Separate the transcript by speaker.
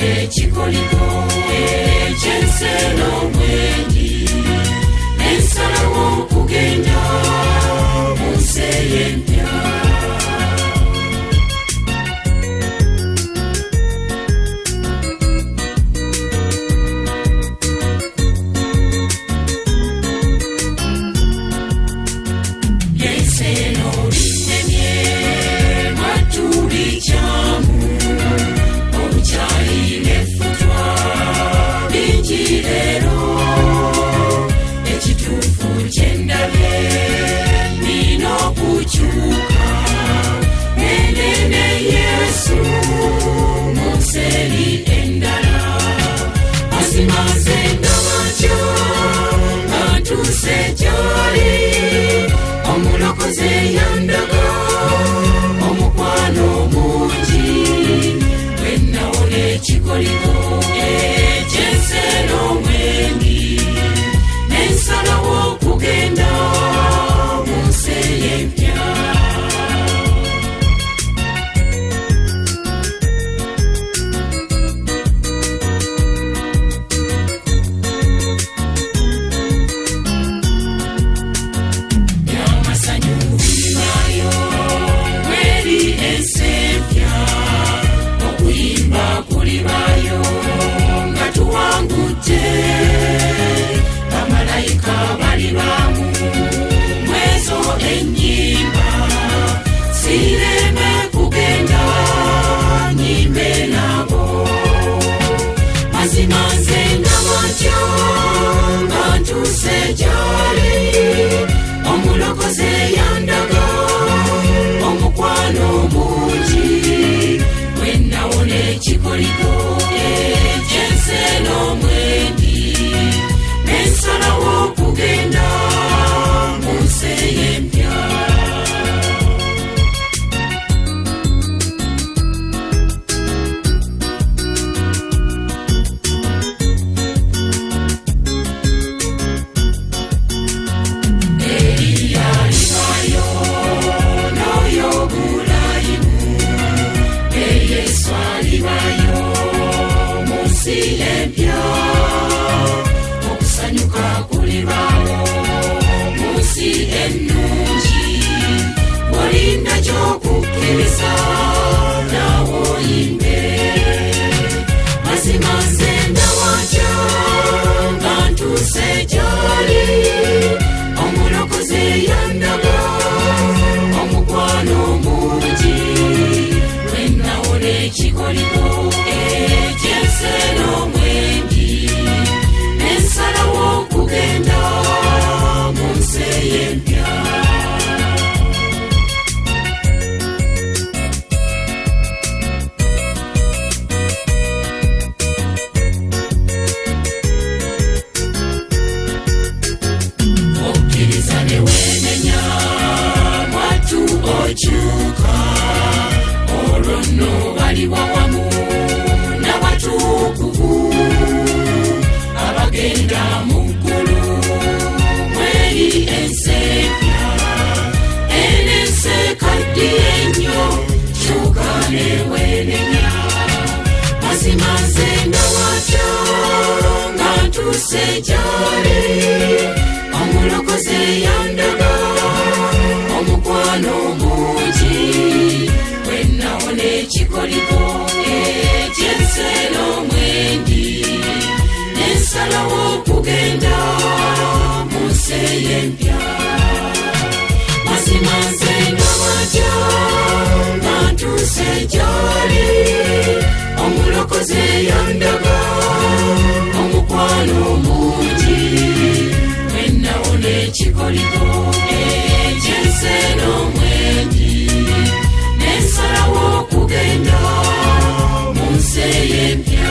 Speaker 1: naone chikoliko ekyensero mwendi ensalawo kugenda munsi ey'empya. Omulokoze yandaga omukwano mungi wenawona ekikoliko ekyensero mwendi nensalawo kugenda munsi ey'empya. Bamalayika bali bamu mwezo ennyimba sireme kugenda nyimbe nabo. Mazima nze ndamatya nga ntuuse gy'ali omulokoze yandaga omukwano mungi wenawona ekikoliko ekyensero mwendi nensalawo kugenda munsi ey'empya. Eriya libayo n'oyo bulayimu Yesu alibayo munsi y'empya. Okusanyuka kulibawo munsi ennungi walinda gy'okukkiriza nawo oyimbe. Mazima nze ndawatya nga ntuuse gy'ali omulokoze yandaga omukwano mungi wenawona ekikoliko ekyensero mwendi nensalawo kugenda munsi ey'empya. Okkiriza ne weenenya mwattu okyuka olwo nno bali wawamu n'abatuukuvu abagenda mu ggulu mweri ensi empya. Eno ensi ekaddiye ennyo kyuka ne weenenya. Mazima nze ndawatya nga ntuuse gy'ali omulokoze yandaga omukwano mungi wenawona ekikoliko ekyensero mwendi nensalawo kugenda munsi ey'empya. Mazima nze ndawatya nga ntuuse gy'ali omulokoze yandaga omukwano mungi wenawona ekikoliko ekyensero mwendi nensalawo kugenda munsi ey'empya.